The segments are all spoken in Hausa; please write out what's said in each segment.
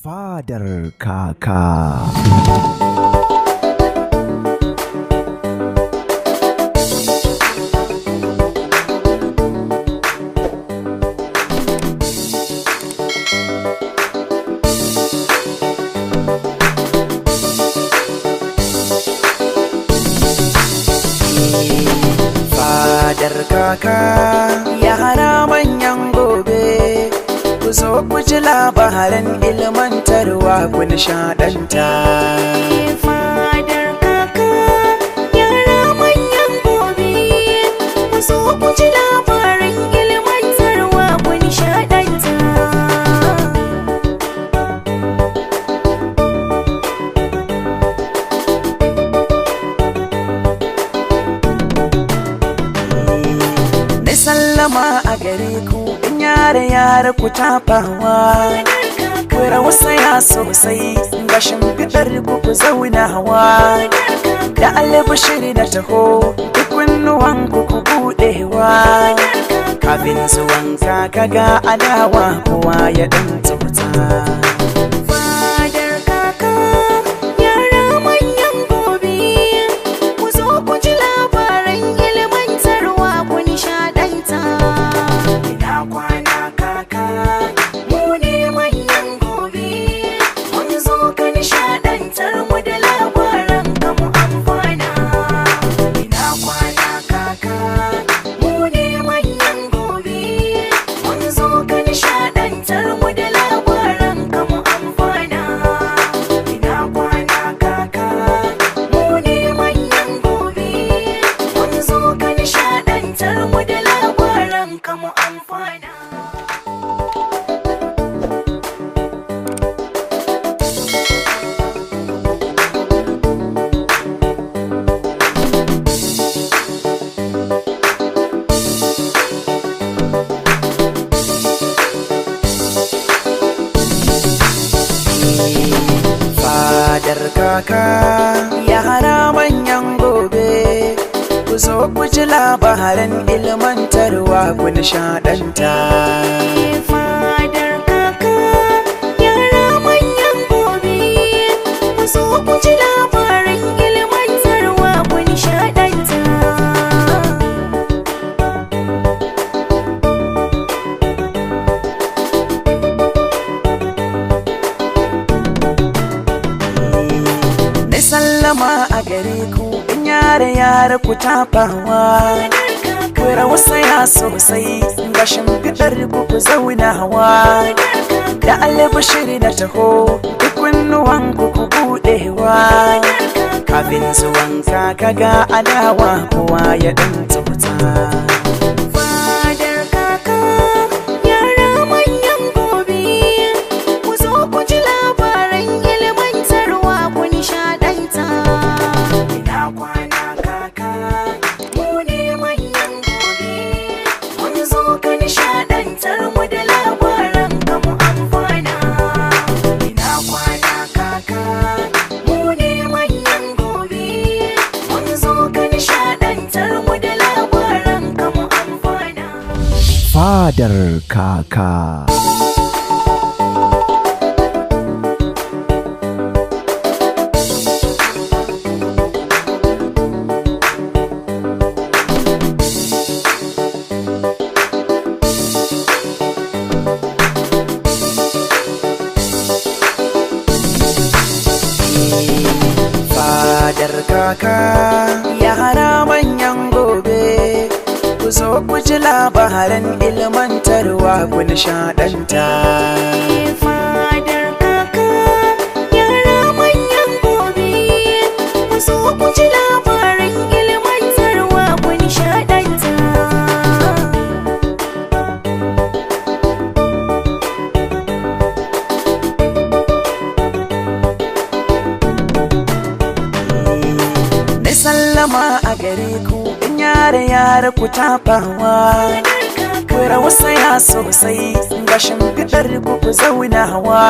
Fadar Kaka. Fadar Kaka, yara manyan gobe, ku zo ku ji labaran ilmantarwa ku nishaɗanta. Fadar Kaka, yara manyan gobe, ku zo ku ji labaran ilmantarwa ku nishaɗanta. Na sallama a gare ku, in yara ku tafawa. Ku rausaya sosai, ga shimfiɗar ku zaunawa. Da albashir na taho, duk kunnuwan ku buɗewa. Kafin zuwan Kaka ga adawa, kowa ya ɗan tsota. Fadar Kaka, yara manyan gobe, ku zo ku ji labaran ilmantarwa ku nishaɗanta. Ina kwana Kaka, Mu ne manyan gobe, mun zo ka nishaɗantar mu da labaran ka mu amfana. ina kwana Kaka, Mu ne manyan gobe, mun zo ka nishaɗantar mu da labaran ka mu amfana. ina kwana Kaka, Mu ne manyan gobe, mun zo ka nishaɗantar mu da labaran ka mu amfana. Fadar Kaka, yara manyan gobe, ku zo ku ji labaran ilmantarwa ku nishaɗanta. Fadar Kaka, yara manyan gobe, ku zo ku ji labaran ilmantarwa ku nishaɗanta. Na sallama a gare ku, in yara ku tafawa. Ku rausaya sosai, ga shimfiɗar ku zaunawa. Da albashir na taho, duk kunnuwan ku buɗewa. Kafin zuwan Kaka ga adawa, kowa ya ɗan tsota. Fadar Kaka, yara manyan gobe, ku zo ku ji labaran ilmantarwa ku nishaɗanta. Ina kwana Kaka, Mu ne manyan gobe, mun zo ka nishaɗantar mu da labaran ka mu amfana. ina kwana Kaka, Mu ne manyan gobe, mun zo ka nishaɗantar mu da labaran ka mu amfana. Fadar Kaka. Fadar Kaka, yara manyan gobe, ku zo ku ji labaran ilmantarwa ku nishaɗanta. Fadar Kaka, yara manyan gobe, ku zo ku ji labaran ilmantarwa ku nishaɗanta. Na sallama a gare ku, in yara ku tafawa. Ku rausaya sosai, ga shimfiɗar ku zaunawa.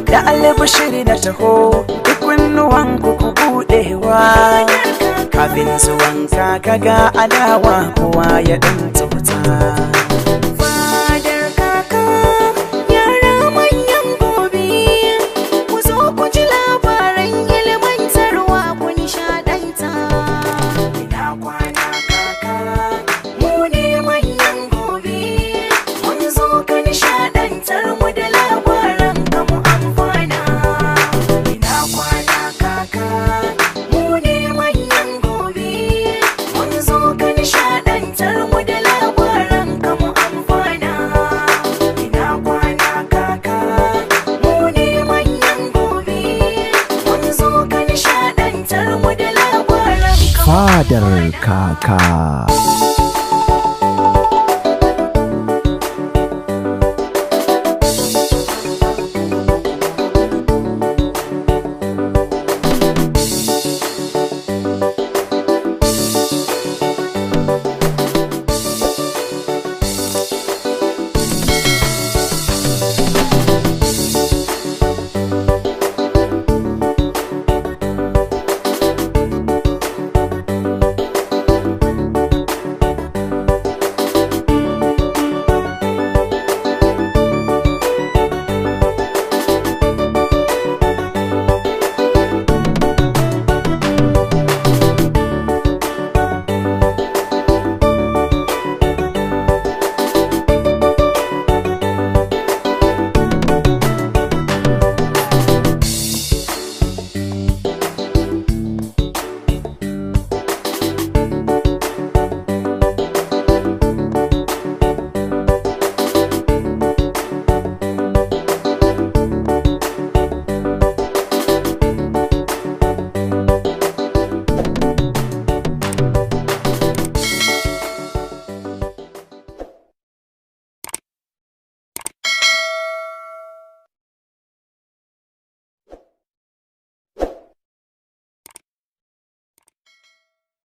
Da albashir na taho, duk kunnuwan ku buɗewa. Kafin zuwan Kaka ga adawa, kowa ya ɗan tsota. Fadar Kaka, yara manyan gobe, Fadar Kaka.